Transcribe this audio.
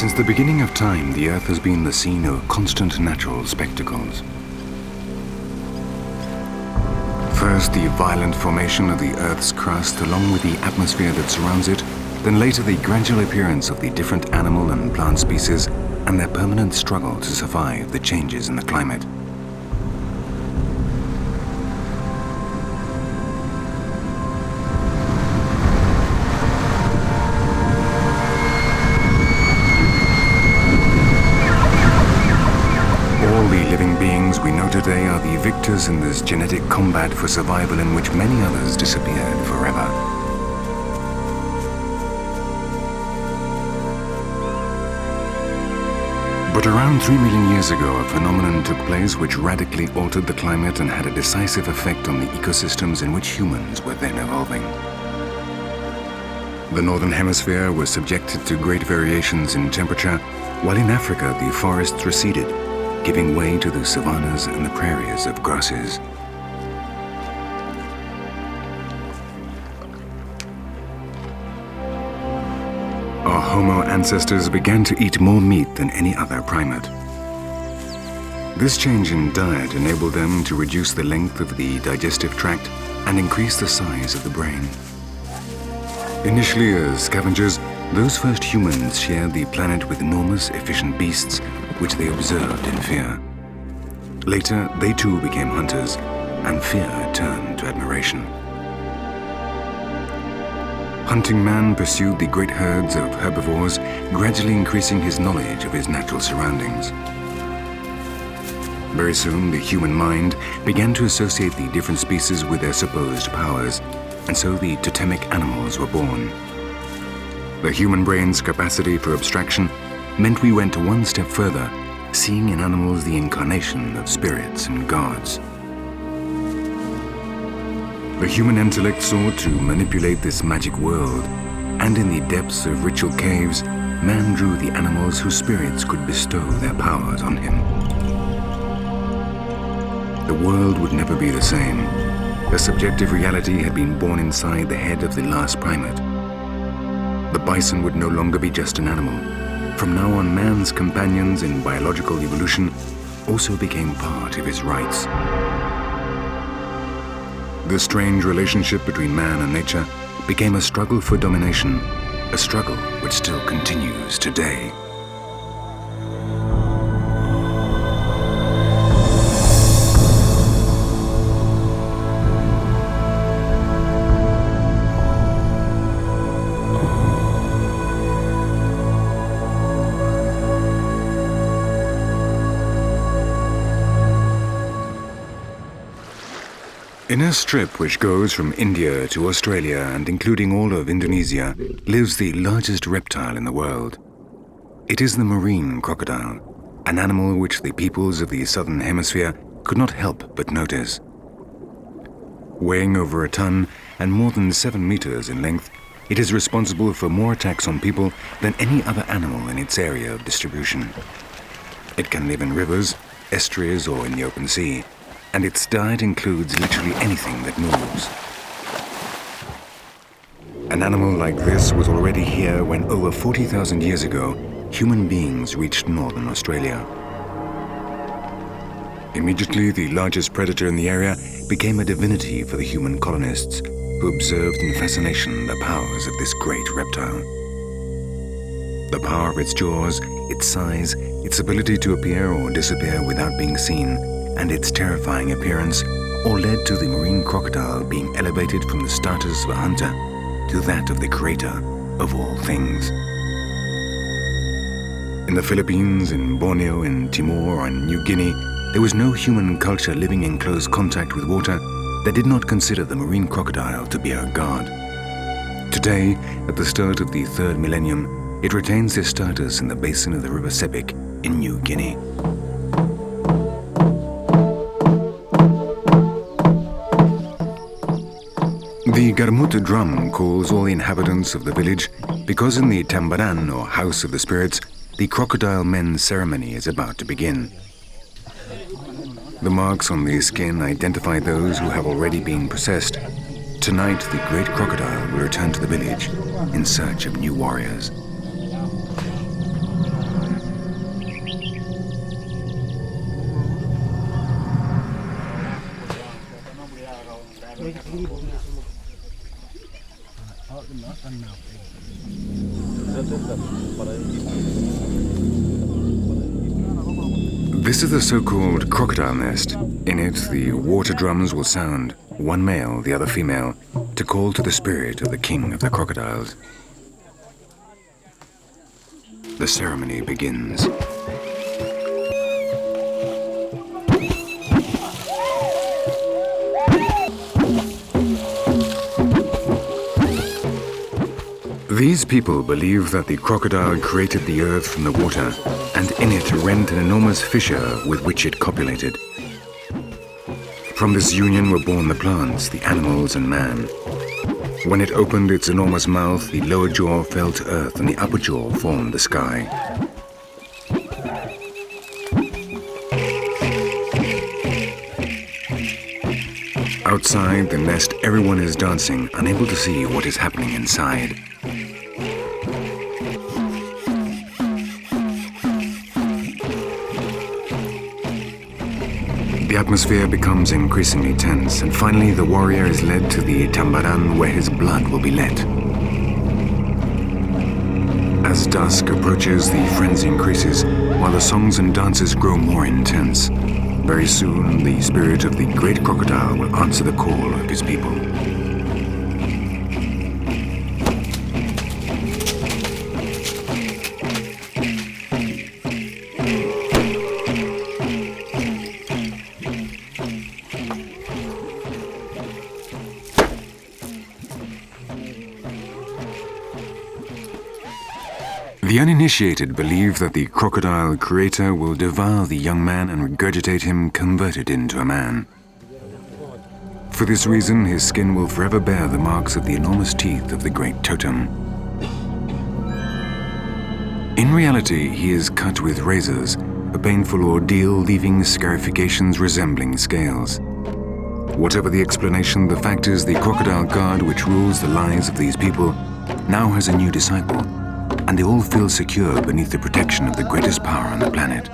Since the beginning of time, the Earth has been the scene of constant natural spectacles. First, the violent formation of the Earth's crust along with the atmosphere that surrounds it, then later the gradual appearance of the different animal and plant species and their permanent struggle to survive the changes in the climate. We know today are the victors in this genetic combat for survival in which many others disappeared forever. But around 3 million years ago, a phenomenon took place which radically altered the climate and had a decisive effect on the ecosystems in which humans were then evolving. The northern hemisphere was subjected to great variations in temperature, while in Africa the forests receded, giving way to the savannas and the prairies of grasses. Our Homo ancestors began to eat more meat than any other primate. This change in diet enabled them to reduce the length of the digestive tract and increase the size of the brain. Initially as scavengers, those first humans shared the planet with enormous, efficient beasts which they observed in fear. Later, they too became hunters, and fear turned to admiration. Hunting man pursued the great herds of herbivores, gradually increasing his knowledge of his natural surroundings. Very soon, the human mind began to associate the different species with their supposed powers, and so the totemic animals were born. The human brain's capacity for abstraction meant we went one step further, seeing in animals the incarnation of spirits and gods. The human intellect sought to manipulate this magic world, and in the depths of ritual caves, man drew the animals whose spirits could bestow their powers on him. The world would never be the same. A subjective reality had been born inside the head of the last primate. The bison would no longer be just an animal. From now on, man's companions in biological evolution also became part of his rites. The strange relationship between man and nature became a struggle for domination, a struggle which still continues today. In a strip which goes from India to Australia and including all of Indonesia, lives the largest reptile in the world. It is the marine crocodile, an animal which the peoples of the southern hemisphere could not help but notice. Weighing over a ton and more than 7 meters in length, it is responsible for more attacks on people than any other animal in its area of distribution. It can live in rivers, estuaries, or in the open sea, and its diet includes literally anything that moves. An animal like this was already here when over 40,000 years ago, human beings reached northern Australia. Immediately, the largest predator in the area became a divinity for the human colonists, who observed in fascination the powers of this great reptile. The power of its jaws, its size, its ability to appear or disappear without being seen, and its terrifying appearance all led to the marine crocodile being elevated from the status of a hunter to that of the creator of all things. In the Philippines, in Borneo, in Timor, and New Guinea, there was no human culture living in close contact with water that did not consider the marine crocodile to be a god. Today, at the start of the 3rd millennium, it retains this status in the basin of the river Sepik in New Guinea. The Garmut drum calls all the inhabitants of the village because in the Tambaran, or House of the Spirits, the crocodile men's ceremony is about to begin. The marks on the skin identify those who have already been possessed. Tonight, the great crocodile will return to the village in search of new warriors. This is the so-called Crocodile Nest. In it, the water drums will sound, one male, the other female, to call to the spirit of the king of the crocodiles. The ceremony begins. These people believe that the crocodile created the earth from the water, and in it rent an enormous fissure with which it copulated. From this union were born the plants, the animals, and man. When it opened its enormous mouth, the lower jaw fell to earth and the upper jaw formed the sky. Outside the nest, everyone is dancing, unable to see what is happening inside. The atmosphere becomes increasingly tense, and finally the warrior is led to the tambaran where his blood will be let. As dusk approaches, the frenzy increases, while the songs and dances grow more intense. Very soon, the spirit of the great crocodile will answer the call of his people. The uninitiated believe that the crocodile creator will devour the young man and regurgitate him converted into a man. For this reason, his skin will forever bear the marks of the enormous teeth of the great Totem. In reality, he is cut with razors, a painful ordeal leaving scarifications resembling scales. Whatever the explanation, the fact is the crocodile god which rules the lives of these people now has a new disciple, and they all feel secure beneath the protection of the greatest power on the planet.